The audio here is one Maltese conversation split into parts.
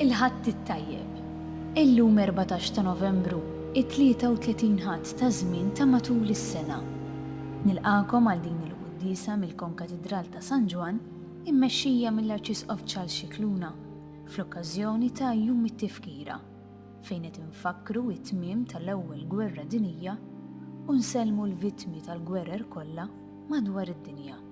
Il-ħadd it-tajjeb. Illum 14 ta' Novembru, it-33 ħadd ta' żmien ta' matul is-sena. Nilqakom għal din il-qudiesa mill-Konkatedral ta' San Ġwan immexxija mill-Arċisqof Charles Scicluna fl-okkażjoni ta' Jum it-Tifkira fejn qed infakru t-tmiem tal-ewwel Gwerra Dinjija u nsellmu l-vittmi tal-gwerer kollha madwar id-dinja.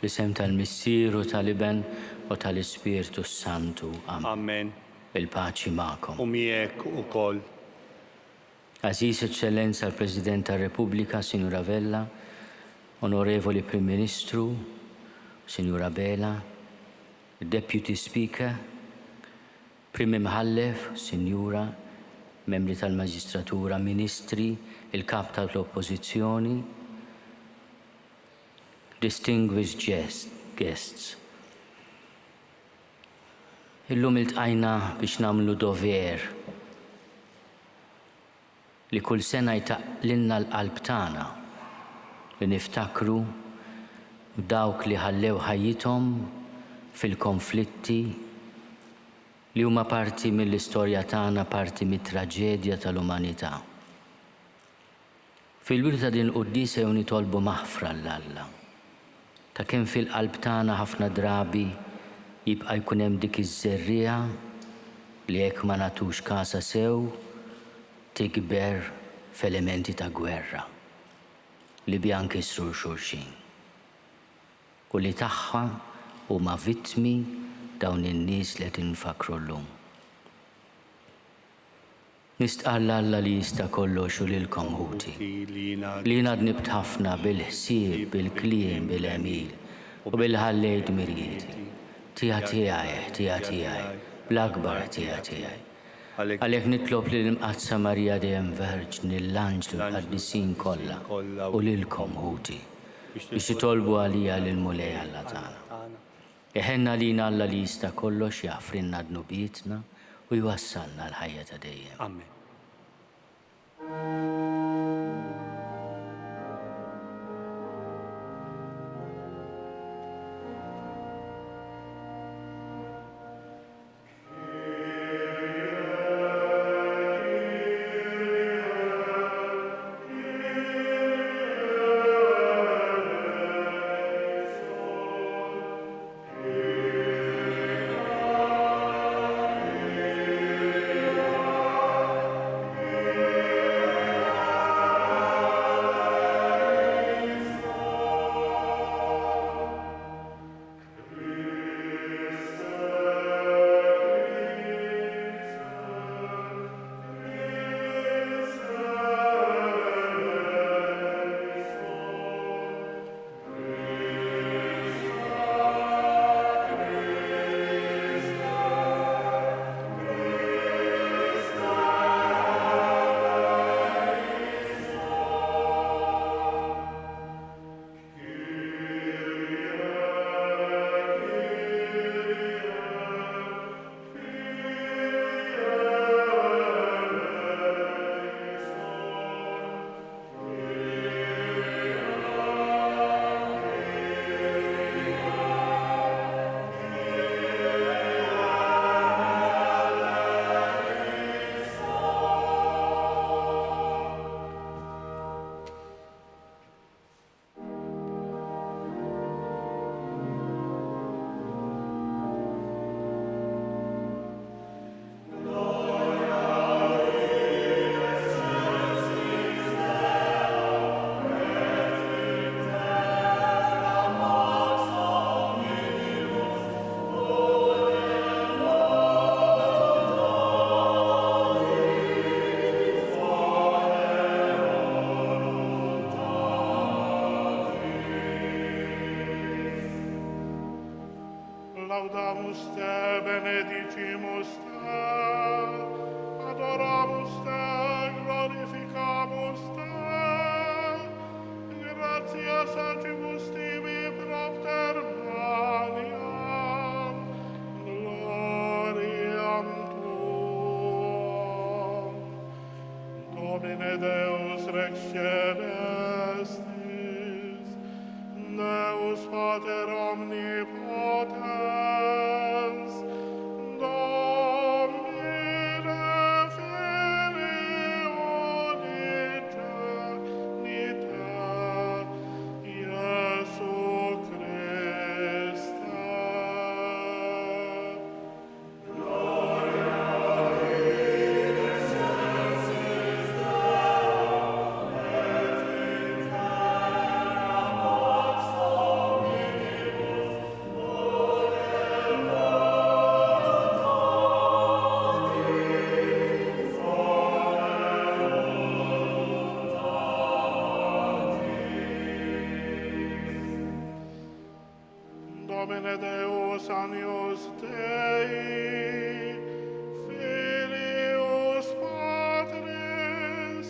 L-isem tal-Missieru tal-Iben u tal-Ispirtu Santu. Amen. Il-paċi ma'kom. U miegħek ukoll. Aziz Eccellenza il-President tal-Repubblika, Signora Vella, Onorevoli Prim Ministru, Signora Bela, Deputy Speaker, Prim Imħallef, Signora, membri tal-Maġistratura, Ministri, il-Kap tal-Oppożizzjoni, distinguished guests. Illum iltqajna biex namlu dover li kull sena jtaqlilna l-qalb tagħna li niftakru dawk li ħallew ħajjithom fil-konflitti li huma parti mill-istorja tagħna, parti mit-traġedja tal-umanità. Fil-wirta din qudiesa jew nitolbu maħfra l-Alla. Ta' kemm fil-qalb tagħna ħafna drabi jibqa' jkun hemm dik iż-żerriegħa li hekk ma nagħtux kasa sew tikber f'elementi ta' gwerra li bjan kisru xulxin. U li tagħha huma vittmi dawn in-nies li qed infakru llum. Nistqalla Alla li jista' kollox u lilkom ħuti. Li ngħadnibt ħafna bil-ħsieb, bil-kliem, bil-għemil u bil-ħallejt mirjiet. Tija tiegħi, bl-akbar tija tiegħi. Għalhekk nitlob li l-imqazza Marija dejjem Verġni l-anġlu l-qaddisin kollha u lilkom ħuti biex titolbu għalija lil-Mulej Alla tagħna. Iħenna lina Alla li jista' kollox jafrinna dnubietna u jwassalna l-ħajja ta' dejjem. Amen. Laudamus te, benedicimus te, adoramus te, glorificamus te, gratias agibus tibi propter maniam, gloriam tuam. Domine Deus Rex Celestis, Deus Pater omnipotens, Domine Filii unigenite, Iesu Domine Deus anius Dei, Filius Patris,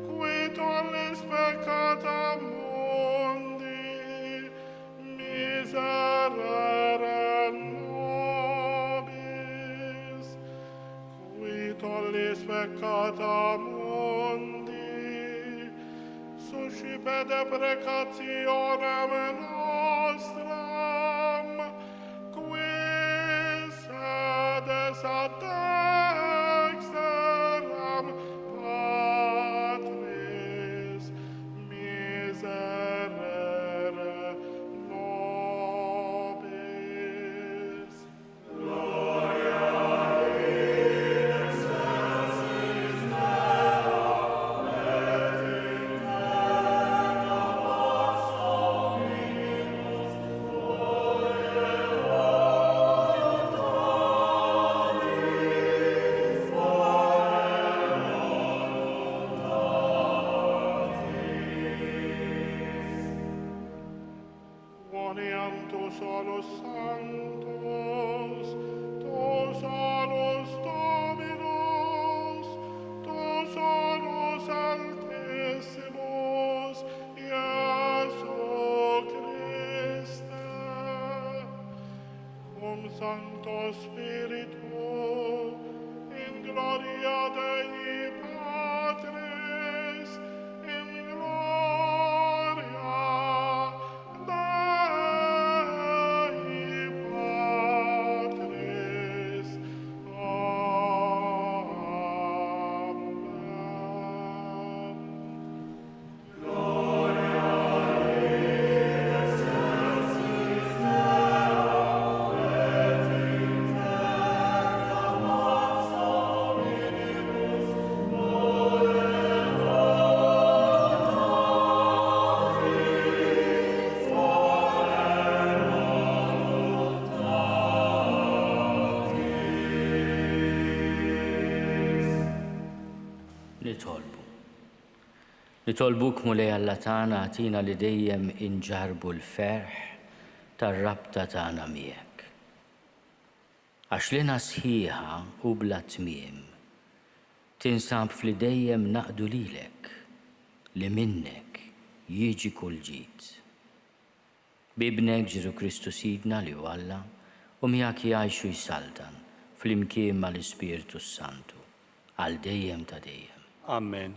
qui tollis peccata mundi, miserere nobis, qui tollis peccata mundi, suscipe deprecationem nostram, qui sedes ad dexteram Patris, miserere nobis. Quoniam tu solus sanctus, tu solus Dominus, tu solus altissimus, Iesu Christe, cum Sancto Spiritu, in gloria Dei Patris, in gloria Dei Patris. Amen. Nitolbuk mulej Alla tagħna għatina li dejjem inġarbu l-ferħ tar-rabta tagħna miegħek. Għax lina sħiħa u bla tmiem tinsab fli dejjem naqdu lilek li minnek jiġi kull ġid. Bibnek Ġesu Kristu Sidna li hu Alla u miegħek jgħixu jsaltan fl-imkien mal-Ispiritu Santu għal dejjem ta' dejjem. Amen.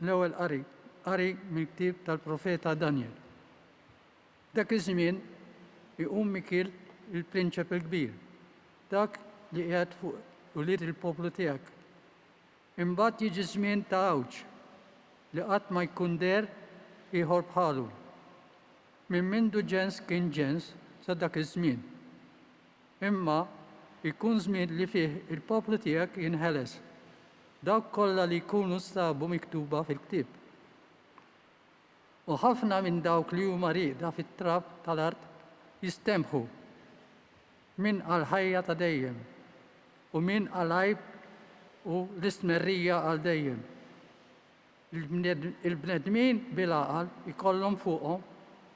L-ewwel qari mill-ktieb tal-Profeta Daniel. Dak iż-żmien iqum Mikil il-prinċep il-kbir, dak li qiegħed fuq ulied il-poplu tiegħek. Imbagħad jiġi żmien ta' għawġ li qatt ma jkun der ieħor bħalu. Minn mindu ġens kien ġens sa dak iż-żmien. Imma jkun żmien li fih il-poplu tiegħek jinħeles. Dawk kollha li jkunu stabu miktuba fil-ktieb. U ħafna minn dawk li huma rieda fit-trab tal-art jistempħu min għal ħajja ta' dejjem u min għal għajb u l-istmerrija għal dejjem. Il-bnedmin bil-għaqal ikollhom fuqhom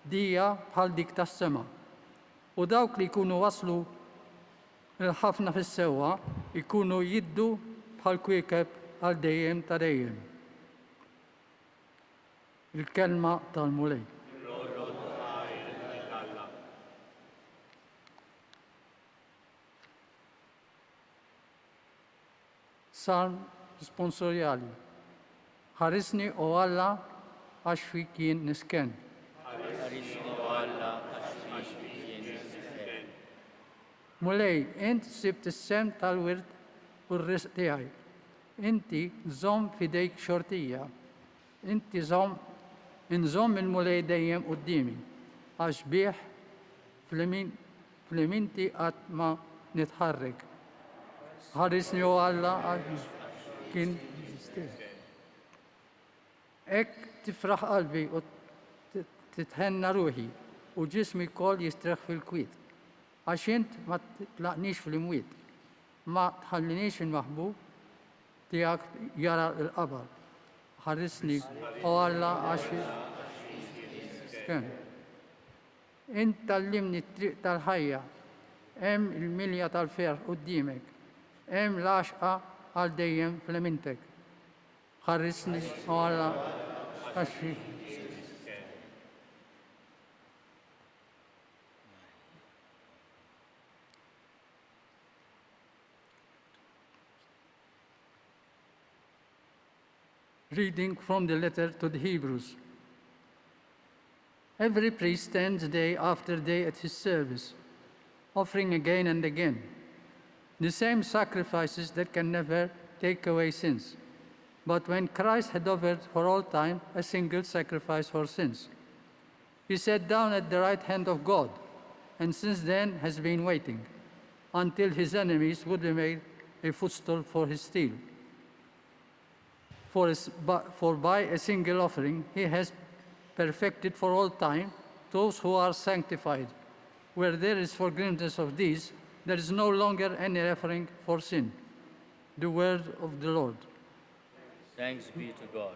dija bħal dik tas-sema. U dawk li jkunu waslu il-ħafna fis-sewwa jkunu jiddu bħal kwiekeb għal dejjem ta' dejjem. Il-kelma tal-mulej. Salm sponsorjali. Ħarisni o Alla għax fik jien nisken. Mulej, int sibt is-sem tal-wirt u r-risq tiegħi. Inti żomm f'idejk xortija. Inti inżomm il-mulej dejjem qudiemi għax bih fl-iminti qatt ma nitħarrek. Ħarisni u Alla għax kien Ek tifraħ qalbi u titħenna ruħi u ġismi kol jistreħ fil-kwit. Għax int ma tlaqnix fil-imwiet, ma tħallinix il-maħbub tijak jara l-qabar. Ħarrisni u Alla għax Int tallimni t-triq tal-ħajja, hemm il-milja tal-ferħ qudiemek, hemm l-għaxqa għal dejjem fl-imintek. Ħarrisni u Alla għax Reading from the letter to the Hebrews. Every priest stands day after day at his service, offering again and again the same sacrifices that can never take away sins. But when Christ had offered for all time a single sacrifice for sins, he sat down at the right hand of God, and since then has been waiting until his enemies would be made a footstool for his heel. For by a single offering he has perfected for all time those who are sanctified. Where there is forgiveness of these, there is no longer any offering for sin. The word of the Lord. Thanks be to God.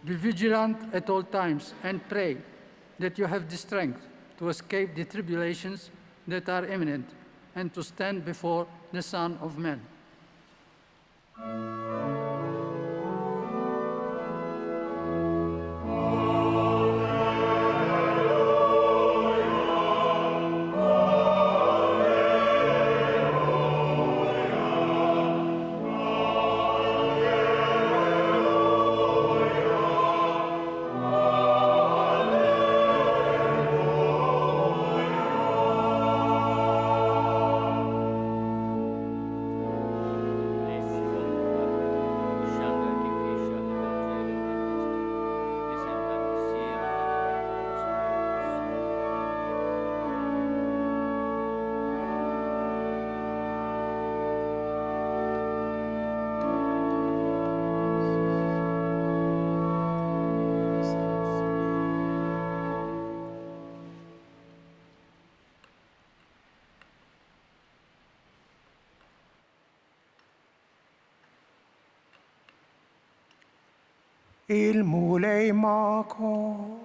Be vigilant at all times and pray that you have the strength to escape the tribulations that are imminent and to stand before the Son of Man. Il-mulej ma'kom.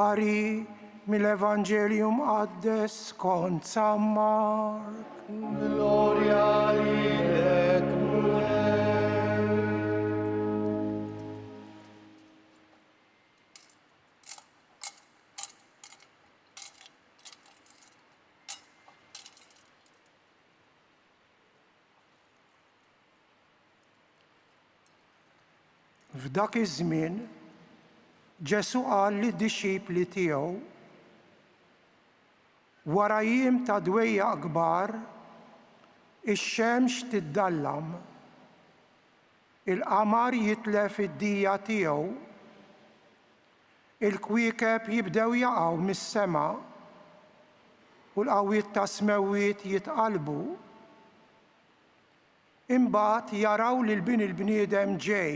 Ari mill-Evangelium għaddes kont San Mark. Gloria lilek, F'dak iż-żmien Ġesu qal lid-dixxipli tiegħu wara jiem ta' dwejja kbar ix-xemx tiddallam, il-qamar jitlef id-dija tiegħu, il-kwiekeb jibdew jaqgħu mis-sema u l-qawwiet ta' smewwiet jitqalbu. Imbagħad jaraw li l-bniedem ġej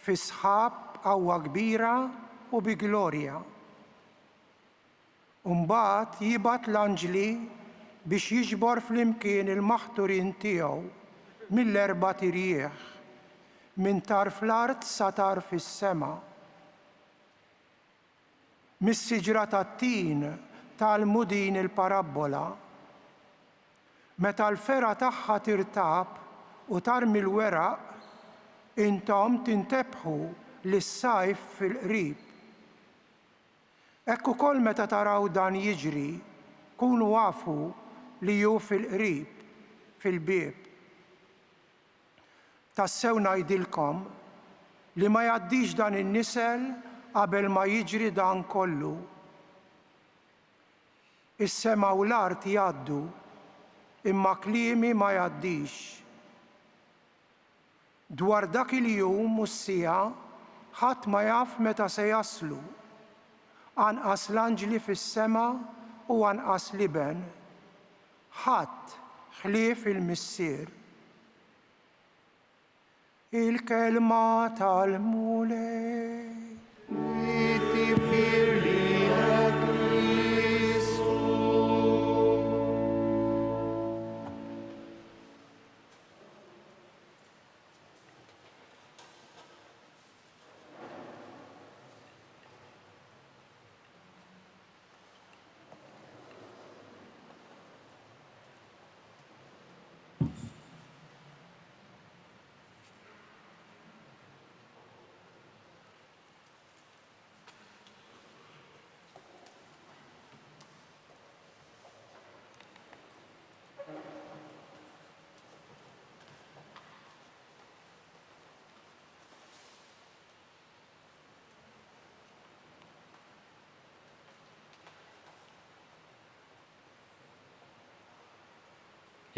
fi sħab qawwa kbira u bi glorja. Mbagħad jibgħat l-anġli biex jiġbor flimkien il-maħturin tiegħu mill-erba' tirjieħ, minn tarf l-art sa tarf is-sema. Mis-siġra tat-tin tal-mudin il-parabola. Meta l-fera tagħha tirtab u tarmi l-weraq, intom tintebħu lis-sajf fil-qrib. Hekk ukoll meta taraw dan jiġri, kunu għafu li hu fil-qrib, fil-bieb. Tassew ngħidilkom li ma jgħaddix dan in-nisel qabel ma jiġri dan kollu. Is-sema u l-art jgħaddu, imma kliemi ma jgħaddix. Dwar dak il-jum u s-sija, ħadd ma jaf meta se jaslu, anqas l-anġli fis-sema u anqas liben. Ħadd ħlief il-missier. Il-kelma tal-mulej. Tifir lilek Kristu.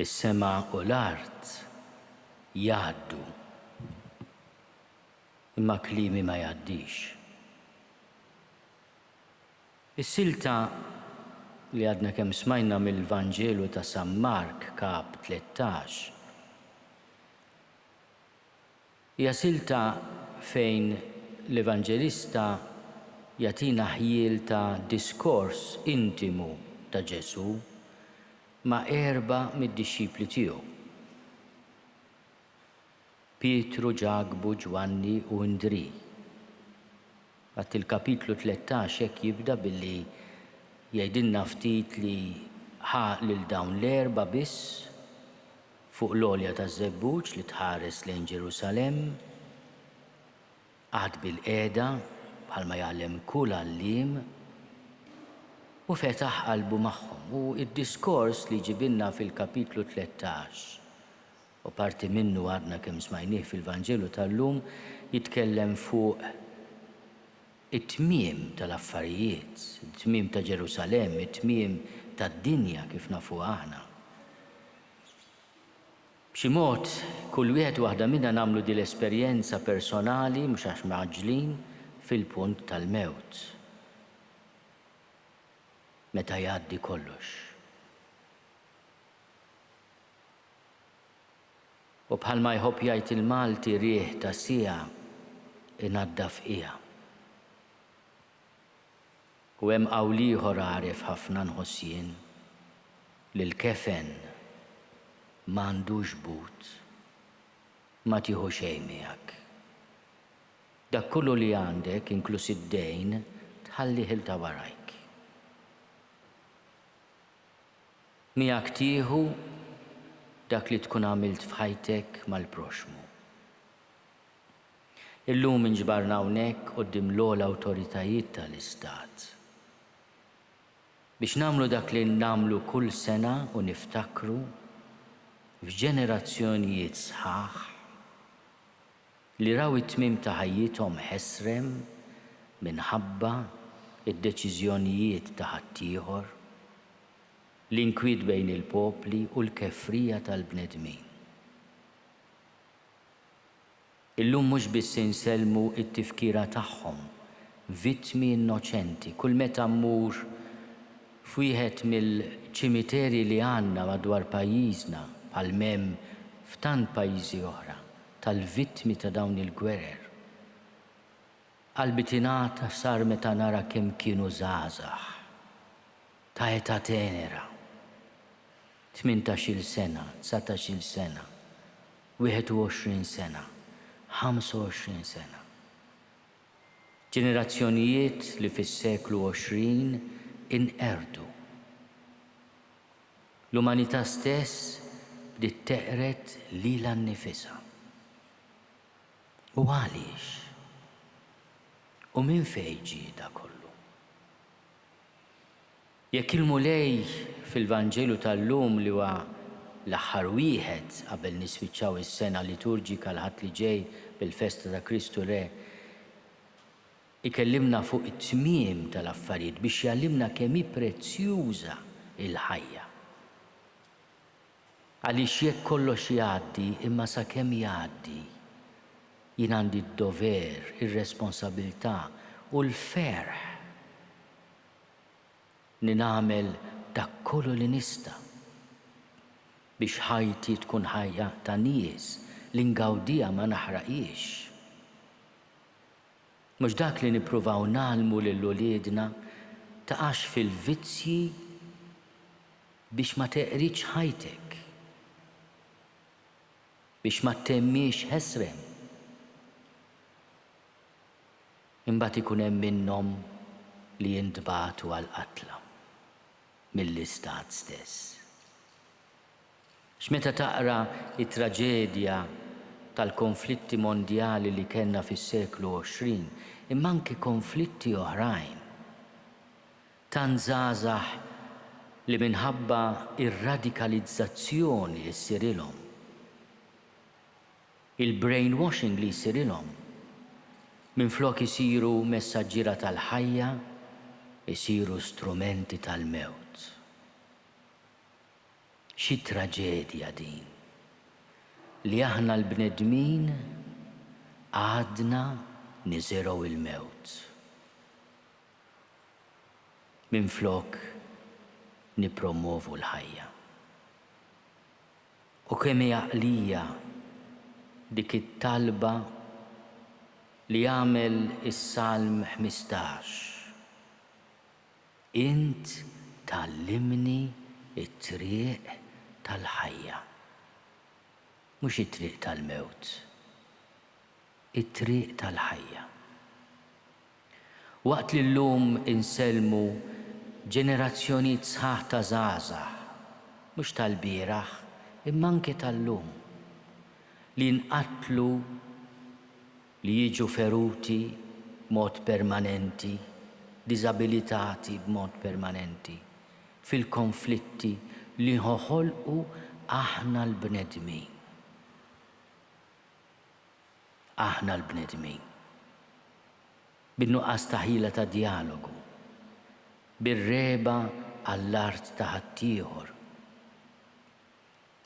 Is-sema u l-art jgħaddu, imma kliemi ma jgħaddix. Is-silta li għadna kemm smajna mill-Vanġelu ta' San Mark kap 13 hija silta fejn l-Evanġelista jagħtina ħjiel ta' diskors intimu ta' Ġesu ma' 4 mid-dixxipli tiegħu. Pietru, Ġagbu, Ġwanni u Indri. Għat il-kapitlu 13 hekk jibda billi jgħidilna ftit li ħa lil dawn l-4 biss fuq l-olja ta' żebbuġ li tħares lejn Ġerusalemm, għad bil-qiegħda bħalma jgħallem kull għalliem u fetaħ qalbu magħhom. U id-diskors li ġibilna fil-kapitlu 13 u parti minnu għadna kemm smajnieh fil-Vanġelu tal-lum jitkellem fuq it-tmiem tal-affarijiet, it-tmiem ta' Ġerusalem, it-tmiem tad-dinja kif nafu aħna. B'xi mod kull wieħed waħda minna nagħmlu din l-esperjenza personali mhux għax maġġlin fil-punt tal-mewt. Meta jgħaddi kollox. U bħalma jħobb jgħid il-Malti rieħ ta' sija inaddaf qiegħa. U hemm qawl ieħor għaref ħafna nħossien li l-kefen m'għandux but, ma tieħu xejn miegħek. Dak kullu li għandek, inkluż id-dejn, tħallih il ta' warajk. Miegħek tieħu dak li tkun għamilt f'ħajtek mal-proxmu. Illum inġbarna hawnhekk quddiem l-ogħla awtoritajiet tal-Istat biex nagħmlu dak li nagħmlu kull sena u niftakru f'ġenerazzjonijiet sħaħ li raw it-tmiem ta' ħajjithom ħesrem minħabba id-deċiżjonijiet ta' ħaddieħor, l-inkwiet bejn il-popli u l-kefrija tal-bnedmin. Illum mhux biss insellmu t-tifkira tagħhom, vittmi innoċenti, kull meta mmur f'wieħed mill-ċimiterji li għandna madwar pajjiżna bħal-memm f'tant pajjiżi oħra tal-vittmi ta' dawn il-gwerer. Qalbi tingħata sar meta nara kemm kienu żgħażagħ, ta' età tenera, 18-il sena, 19-il sena, 21 sena, 25 sena. Ġenerazzjonijiet li fis-seklu 20 inqerdu. L-umanità stess bdiet teqret lilha nnifisha. U għaliex? U minn fejn ġie da kollu? Jekk il-mulej fil-Vanġelu tal-lum li huwa l-aħħar wieħed qabel niswiċċaw is-sena liturġika l-ħadd li ġej bil-festa ta' Kristu Re, ikellimna fuq it-tmiem tal-affarijiet biex jgħallimna kemm hi prezzjuża il-ħajja. Għaliex jekk kollox jgħaddi, imma sakemm jgħaddi, jien għandi d-dover, ir-responsabilità u l-ferħ li nagħmel dak kollu li nista' biex ħajti tkun ħajja ta' nies li ngawdija ma naħraqiex. Mhux dak li nippruvaw nagħmlu lil uliedna taqax fil-vizzji biex ma teqritx ħajtek, biex ma temmiex ħesrem. Imbagħad ikun hemm minnhom li jintbagħtu għall-qatla mill-istat stess. X'meta taqra it-traġedja tal-konflitti mondjali li kellna fis-seklu 20, imma anke konflitti oħrajn, tan żgħażagħ li minħabba ir-radikalizzazzjoni li ssirilhom, il-brainwashing li jsirilhom, minflok isiru messaġġiera tal-ħajja, isiru strumenti tal-mewt. Xi traġedja din li aħna l-bnedmin għadna niżeraw il-mewt. Minflok nippromovu l-ħajja. U kemm hija qlija dik it-talba li jagħmel is-Salm 15. Int tallimni it-triq tal-ħajja. Mhux it-triq tal-mewt. It-triq tal-ħajja. Waqt li llum inselmu ġenerazzjonijiet sħaħ ta' żgħażagħ, mhux tal-bieraħ, imma anke tal-lum, li nqattlu, li jiġu feruti b'mod permanenti, diżabilitati b'mod permanenti, fil-konflitti li ħolqu aħna l-bnedmin. Aħna l-bnedmin. Bin-nuqqas ta' ħila ta' dialogu, bir-reba għall-art ta' ħaddieħor,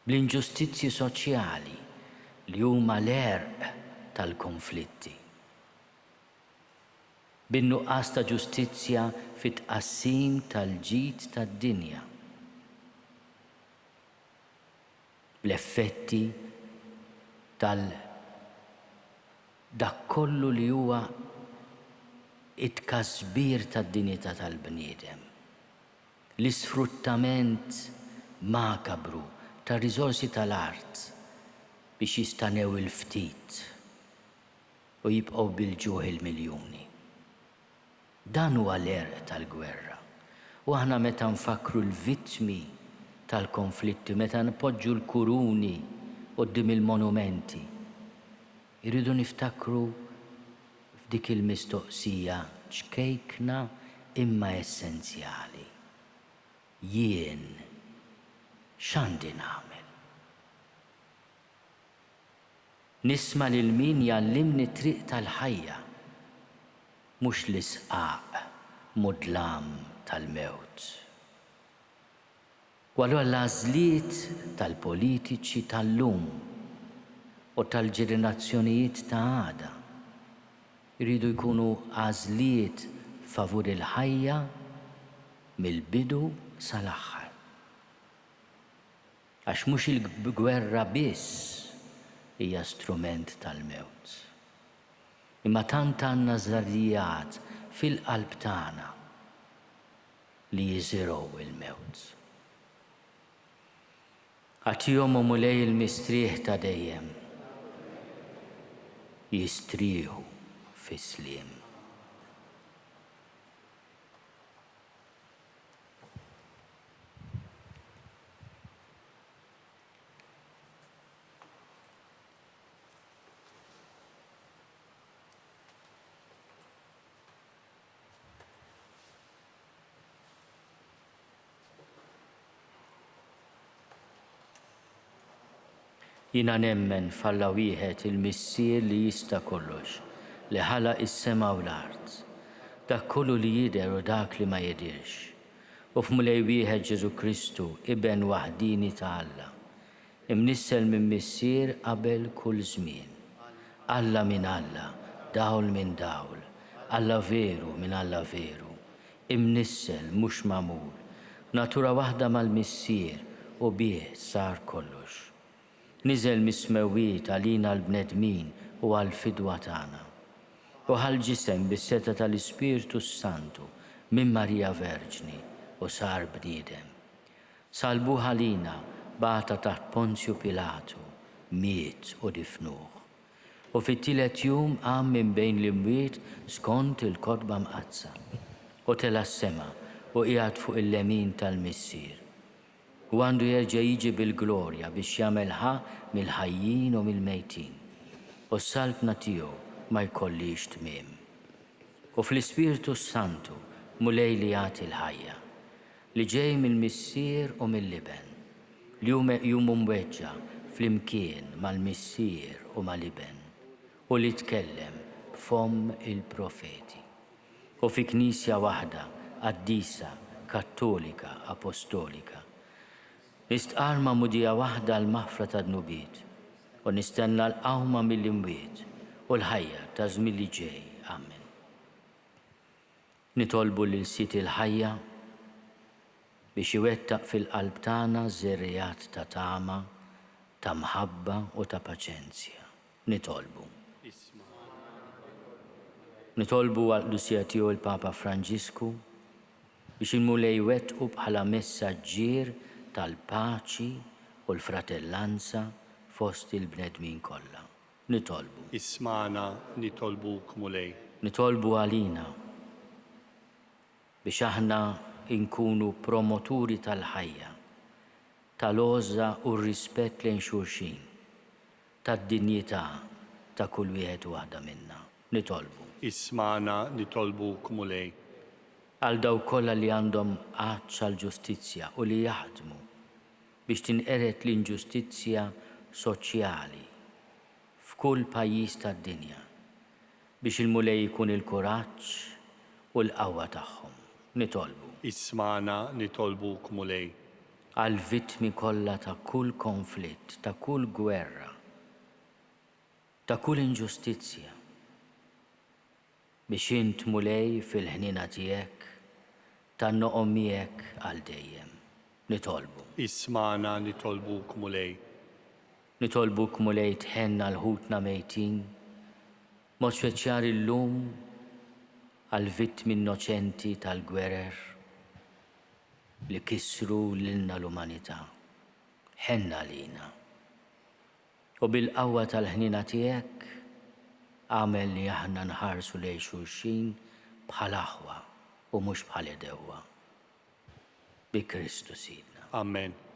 bl-inġustizzji soċjali li huma l-erq tal-konflitti, bin-nuqqas ta' ġustizzja fit-tqassim tal-ġid tad-dinja, bl-effetti dak kollu li huwa it-kasbir tad-dinjità tal-bniedem, l-isfruttament makabru tar-riżorsi tal-art biex jistanew il-ftit u jibqgħu bil-ġuħ il-miljuni. Dan huwa l-erq tal-gwerra. U aħna meta nfakru l-vittmi tal-konflitti, meta npoġġu l-kuruni quddiem il-monumenti, irridu niftakru f'dik il-mistoqsija ċkejkna imma essenzjali. Jien x'għandi nagħmel? Nisma' lil min jgħallimni triq tal-ħajja, mhux l-isqaq mudlam tal-mewt. U allura l-għażliet tal-politiċi tal-lum u tal-ġenerazzjonijiet ta' għada jridu jkunu għażliet favur il-ħajja mill-bidu sal-aħħar. Għax mhux il-gwerra biss hija strument tal-mewt. Imma tant għandna żarrijat fil-qalb tagħna li jiżiraw il-mewt. Għatihom mulej il-mistrieħ ta' dejjem, jistrieħu fis-sliem. Jina nemmen falla wieħed il-missier li jista' kollox, li ħala is-sema u l-art. Dak kollu li jidher u dak li ma jidirx. U f'mulej wieħed Ġesu Kristu, iben waħdini ta' Alla. Imnissel minn missier qabel kull żmien. Alla minn Alla, dawl minn dawl. Alla veru minn Alla veru. Imnissel mhux magħmul. Natura waħda mal-missier u bih sar kollox. Niżel mis-smewwiet għalina l-bnedmin u għal-fidwa tagħna. U ħal-ġisem bis-seta tal-Ispiritu Santu minn Marija Verġni u sar bniedem. Salbu ħalina bata taħt Ponzju Pilatu, miet u difnuh. U fit-tielet jum qam minn bejn l-imwiet skont il-kotba mqazza. U tela s-sema u qiegħed fuq il-lemin tal-missier. U għandu jerġa' jiġi bil-glorja biex jagħmel ħa mill-ħajjin u mill-mejtin. U s-saltna tiegħu ma jkollix tmiem. U fl-Ispiritu Santu mulej li jagħti l-ħajja, li ġej mill-missier u mill-liben, li jum mweġġa fl-imkien mal-missier u mal-liben, u li tkellem b'fom il-profeti. U fi knisja waħda, qaddisa, kattolika, apostolika. Nistqarma mudija waħda l-maħfra ta' dnubiet, u nistenna l-qawma mill-imwiet u l-ħajja ta' żmien li ġej. Amen. Nitolbu lil sit il-ħajja biex iwettaq fil-qalb tagħna żerrijat ta' tama, ta' mħabba u ta' paċenzja. Nitolbu. Nitolbu għal-Lusija tiegħu il-Papa Franġisku biex il-mulej wettqu bħala messaġġier tal-paċi u l-fratellanza fost il-bnedmin kollha. Nitolbu. Ismana nitolbuk mulej. Nitolbu għalina biex aħna inkunu promoturi tal-ħajja, tal-għoża u r-rispett lejn xulxin, tad-dinjità ta' kull wieħed u waħda minna. Nitolbu. Ismana nitolbuk mulej. Għal daw kollha li għandhom għaġġ għall-ġustizzja u li jaħdmu biex tinqeret l-inġustizzja soċjali f'kull pajjiż tad-dinja biex il-mulej ikun il-kuraġġ u l-qawwa tagħhom. Nitolbu. Ismana nitolbuk mulej. Għal-vittmi kollha ta' kull konflitt, ta' kull gwerra, ta' kull inġustizzja biex int mulej fil-ħnina tiegħek tan-noqom miegħek għal dejjem. Nitolbu. Ismana nitolbuk mulej. Nitolbuk mulej tħenna l-ħutna mejtin, mod speċjali llum għal-vittmi innoċenti tal-gwerer li kisru lilna l-umanità. Ħenna lina. U bil-qawwa tal-ħnina tiegħek għamel li aħna nħarsu lejn xulxin bħal aħwa u mhux bħal edewwa. Bi Kristu Sidna. Amen.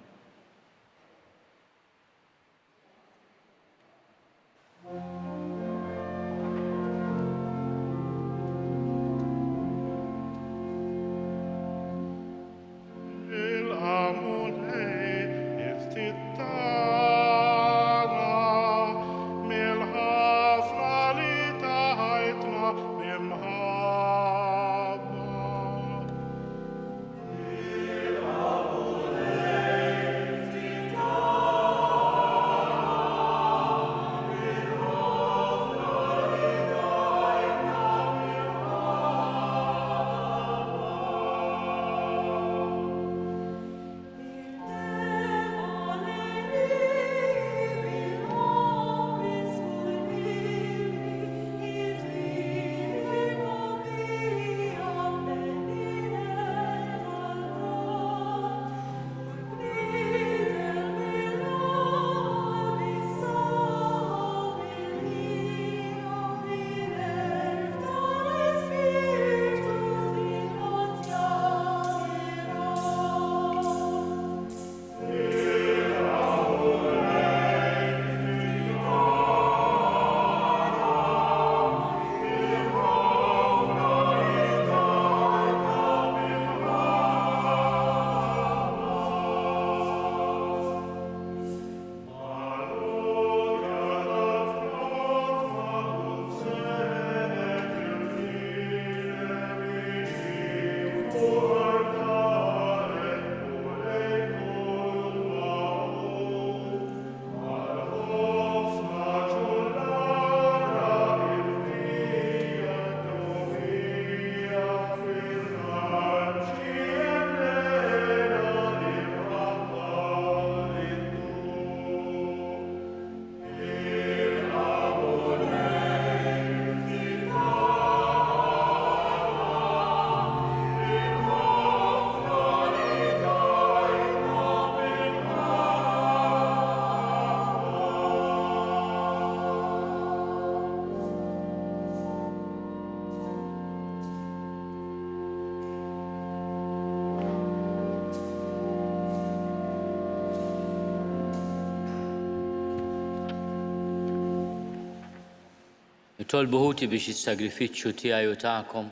Nitolbuħuti biex is-sagrifiċċju tiegħi u tagħkom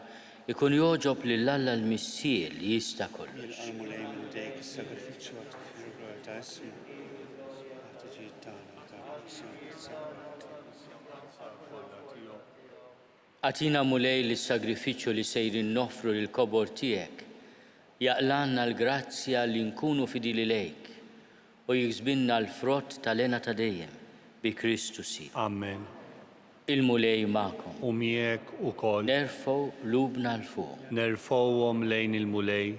ikun joġob lil Alla l-Missier li jista' kollox. Atina mulej li s-sagrifiċċju li sejrin noffru lil kobor tiegħek jaqlanna l-grazzja li nkunu fidili lejk u jiksbinna l-frott tal-ena ta' dejjem bi Kristu Sid. Amen. Il-mulej ma'kom. U miegħek ukoll. Nerfgħu lubna l-fuq. Nerfgħuhom lejn il-mulej.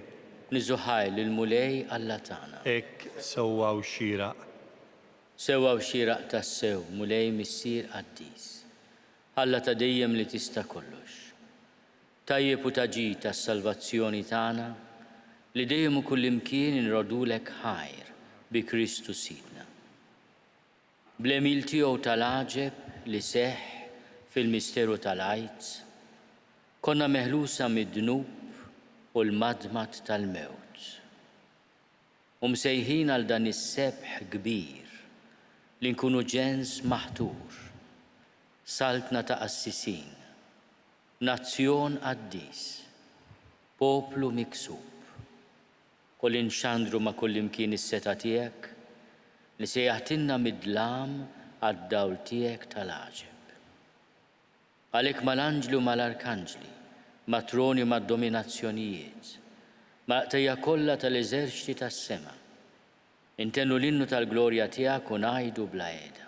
Niżuħaj lill-mulej Alla tagħna. Hekk sewwa xieraq. Sewwa xieraq tas-sew, mulej missier qaddis. Alla ta' dejjem li tista' kollox. Tajjeb u taġi tas-salvazzjoni tagħna li dejjem u kullimkien inrodulek ħajr bi Kristu Sidna. Bl-emil tiegħu tal-aġeb li seħħ fil-misteru tal-għajt, konna meħlusa mid-dnub u l-madmat tal-mewt. Msejħin għal dan is-sebħ kbir li nkunu ġens maħtur, saltna ta' qassisin, nazzjon qaddis, poplu miksub, kol inxandru ma' kullimkien is-seta tiegħek li se jaħtinna mid-dlam għad-dawl tiegħek tal-għaġeb. Għalhekk mal-anġli u mal-arkanġli, matroni mad-dominazzjonijiet, mal-qtejja kollha tal-eżerċiti tas-sema, intennu l-innu tal-glorja tiegħek u ngħidu bla qiegħda.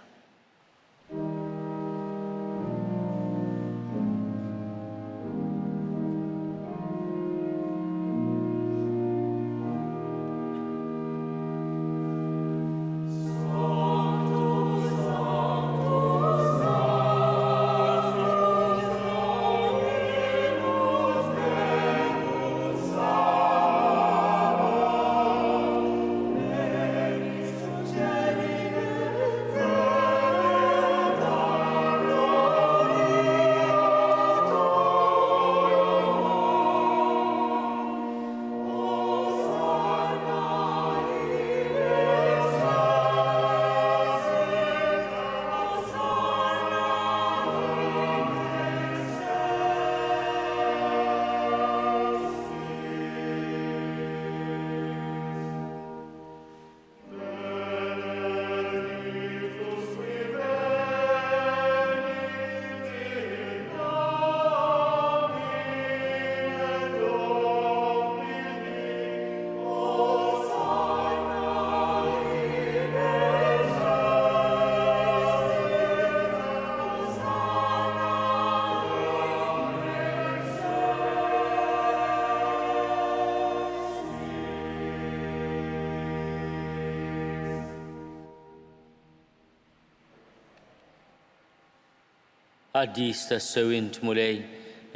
Għaddis tas-sewint mulej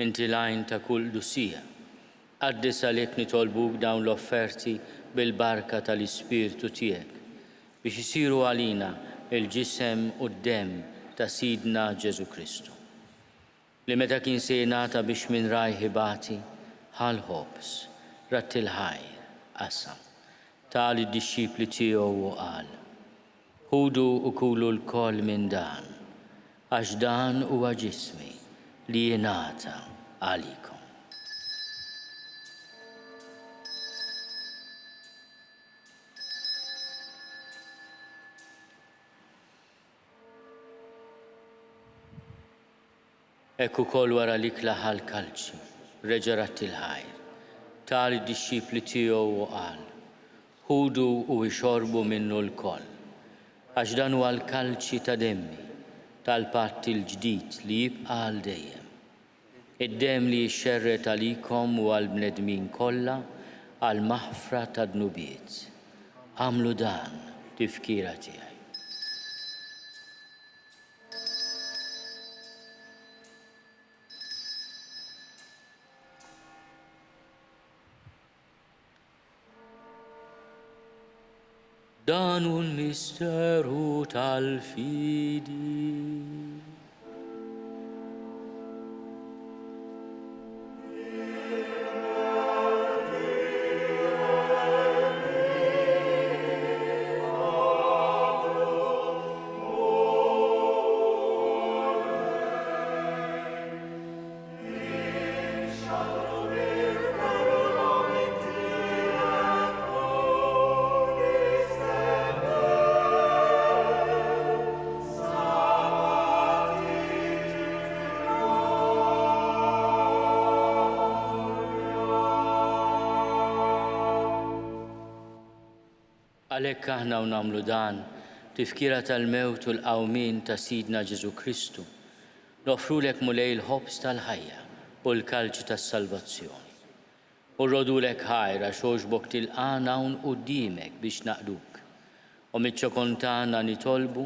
inti lajn ta' kull dusija. Għaddis għalhekk nitolbuk dawn l-offerti bil-barka tal-Ispirtu tiegħek biex isiru għalina il-ġisem u d-dem ta' Sidna Ġesu Kristu. Li meta kien se jingħata biex minn rajħibati ħal ħobs rattil ħajr qasam tal id-dixxipli tiegħu u qal: Ħudu u kulu l-koll minn dan, għax dan huwa ġismi li jingħata għalikom. Ekku kol wara li klaħal kalċi, reġa' rattil ħajr, tal id-dixxipli tiegħu u qal: Ħudu u ixorbu minnu l-koll, għax dan huwa l-kalċi ta' demmi tal-patt il-ġdid li jibqa' għal dejjem. Id-dem li jixxerret għalikom u għall-bnedmin kollha għal maħfra ta' dnubiet. Għamlu dan tifkira tiegħi. Dan hu l-misteru tal-fidi. Għalhekk aħna u nagħmlu dan tifkira tal-mewt u l-qawmin ta' Sidna Ġesu Kristu. Nofrulek mulej il-ħobs tal-ħajja u l-kalċi tas-salvazzjoni. U rrodulek ħajra xoġbok tilqana hawn quddiemek biex naqduk. U miċ-ċokontana nitolbu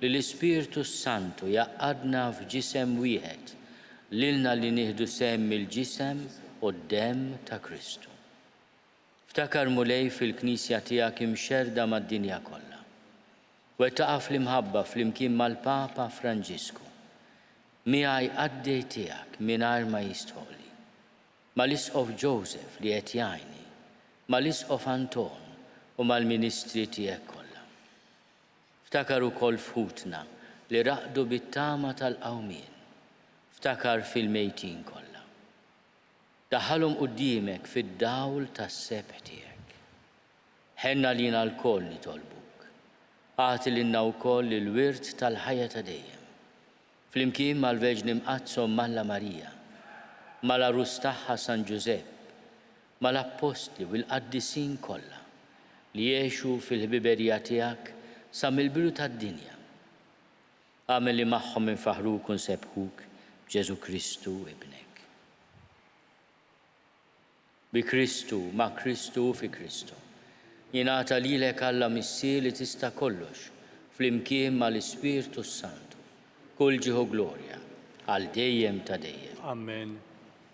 li l-Ispirtu Santu jaqqadna f'ġisem wieħed lilna li nieħdu semm il-ġisem u d-demm ta' Kristu. Ftakar mulej fil-Knisja tiegħek imxerda mad-dinja kollha. Wettaqa fl-imħabba fl-imkien mal-Papa Franġisku. Miegħi għaddej tiegħek mingħajr ma jistħolli. Mal-Isqof Joseph li qed jgħinni, mal-Isqof Anton u mal-Ministri tiegħek kollha. Ftakar ukoll fħutna li raqdu bit-tama tal-qawmien. Ftakar fil-mejtin kollha. Daħħalhom quddiemek fid-dawl tas-sebħ tiegħek. Ħenna lina l-koll nitolbuk. Għati lilna wkoll il-wirt tal-ħajja ta' dejjem. Flimkien mal-Verġni Mqazzom Malla Marija, mal-Arus tagħha San Ġusepp, mal-Apostli u l-Qaddisin kollha li jgħixu fil-ħbiberija tiegħek sa mill-bidu tad-dinja. Għamel li magħhom infaħruk u nsebħuk b'Ġesu Kristu ibnek. Bi Kristu, ma' Kristu u fi Kristu. Jingħata lilek Alla Missier li tista' kollox flimkien mal-Ispirtu Santu. Kull ġieħu glorja għal dejjem ta' dejjem. Amen.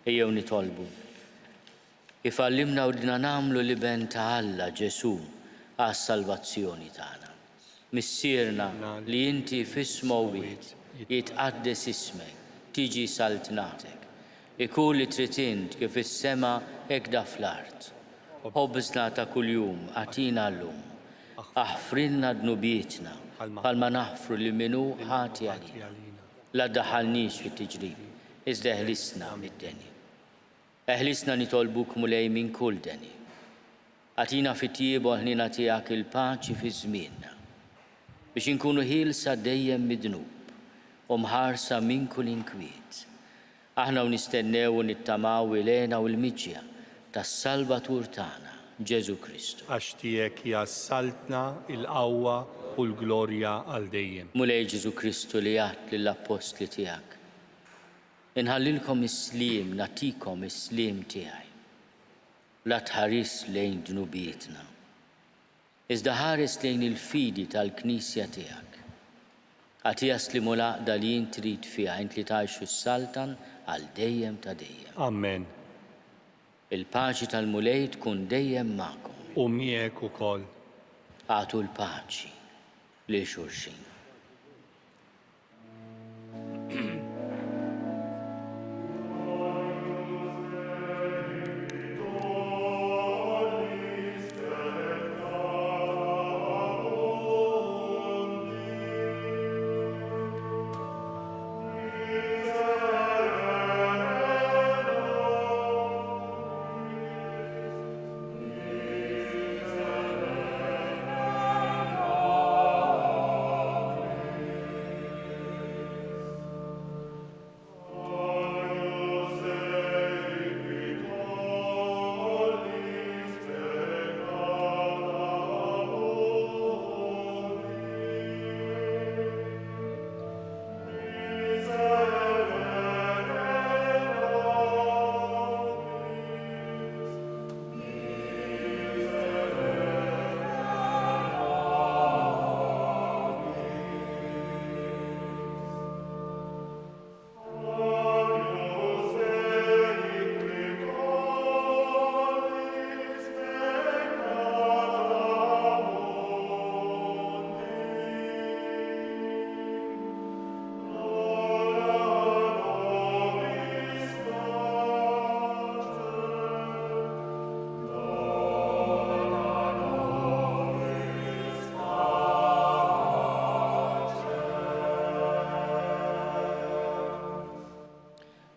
Ejjew nitolbu. Kif għallimna u dina nagħmlu liben ta' Alla Ġesu għas-salvazzjoni tagħna. Missierna li inti f'ismu wieħed jitqaddes ismek, tiġi saltnatek. Ikun li trid int kif is-sema hekk da fl-art. Ħobżna ta' kuljum għatina llum. Aħfrilna dnubietna bħalma naħfru li minnu ħati għalina. La ddaħħalniex fit-tiġrib, iżda eħlisna mid-deni. Eħlisna nitolbuk mulej minn kull deni. Għatina fit-tiebu ħnina tiegħek il-paċi fi żmienna biex inkunu ħielsa dejjem mid-dnub u mħarsa minn kull inkwiet. Aħna u nistennew u nittamaw ilena u l-miġja tas-Salvatur tagħna, Ġesu Kristu. Għax tiegħek jassaltna il-qawwa u l-glorja għal dejjem. Mulej Ġesu Kristu li għadt lill-Apostli tiegħek. Inħallilkom is-sliem, nagħtikom is-sliem tiegħi. La tħares lejn dnubietna. Iżda ħares lejn il-fidi tal-Knisja tiegħek. Għatija slimu laqda li jint trid fiha int li tgħixu s-saltan għal dejjem ta' dejjem. Amen. Il-paċi tal-mulej tkun dejjem magħkom. U miegħek ukoll. Għatu l-paċi li xulxin.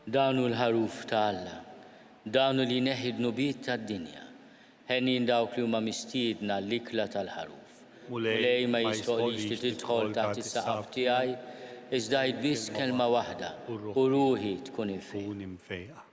Danu l-ħaruf ta' Alla, danu li neħidnu bit ta' d-dinja, ħenin dawk li huma mistiedna l-ikla tal-ħaruf. Mulej ma jistoqlix li tidħol taħt is-saqaf tiegħi, iżda biss kelma waħda u ruħi tkun imfejqa.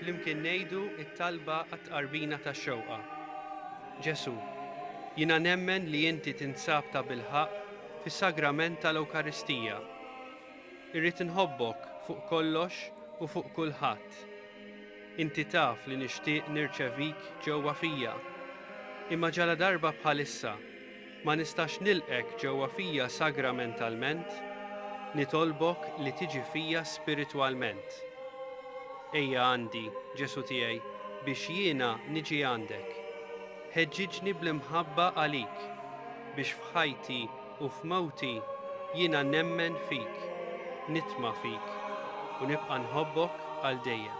flimkien ngħidu t-talba għat-tqarbina tax-xewqa. Ġesu, jiena nemmen li inti tinsab ta' bilħaq fis-sagrament tal-Ewkaristija. Irrid inħobbok fuq kollox u fuq kulħadd. Inti taf li nixtieq nirċevik ġewwa fija. Imma ġala darba bħalissa ma nistax nilqek ġewwa fija sagramentalment, nitolbok li tiġi fija spiritwalment. Ejja għandi, Ġesu tiegħi, biex jiena niġi għandek. Ħeġġiġni bl-imħabba għalik, biex f'ħajti u f'mewti jiena nemmen fik, nitma' fik u nibqa' nħobbok għal dejjem.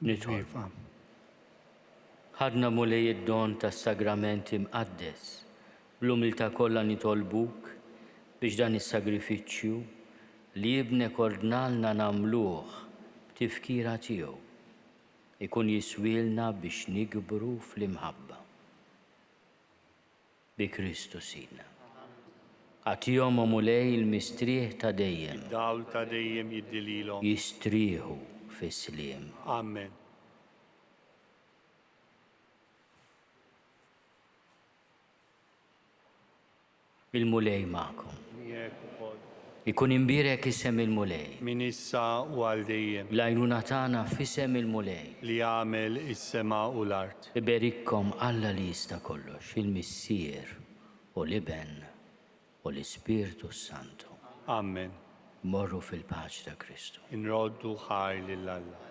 Nidħol. Iva. Ħadna mulej id-don tas-sagramenti mqaddes, bl-umiltà kollha nitolbuk biex dan is-sagrifiċċju li jibnek ordnalna nagħmluh b'tifkira tiegħu ikun jiswielna biex nikbru fl-imħabba. Bi Kristu Sidna. Għatihom mulej il-mistrieħ ta' dejjem, Dawl ta' dejjem jiddililhom. jistrieħu fis-sliem. Amen. Il-mulej magħkom. Miegħek ukoll. Ikun imbirek isem il-mulej. Min issa u għal dejjem L-għajnuna tagħna f'isem il-mulej. li jagħmel is-sema u l-art. Iberikkom Alla li jista' kollox, il-Missier u l-Iben u l-Ispirtu Santu. Amen. Morru fil-paċ ta' Kristu. Inroddu ħaj lill-Alla.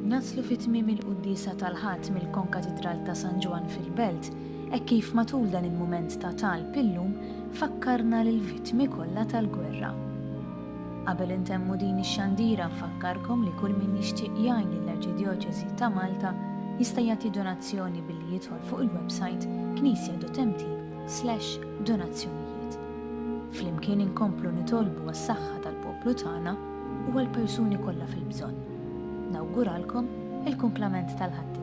Naslu fit-tmiem il-quddisa tal-ħadd mill-Konkatedral ta' San Ġwan fil-Belt, e kif matul dan il-mument ta' talb illum fakkarna lill-vittmi kollha tal-gwerra. Qabel intemmu din ix-xandira nfakkarkom li kull min jixtieq jgħin lill-Arċidjoċesi ta' Malta jista' jagħti donazzjoni billi jidħol fuq il-website knisja.mt/donazzjonijiet. Flimkien inkomplu nitolbu għas-saħħa tal-poplu tagħna u għall-persuni kollha fil-bżonn. Nawguralkom il-kumplament tal-ħadd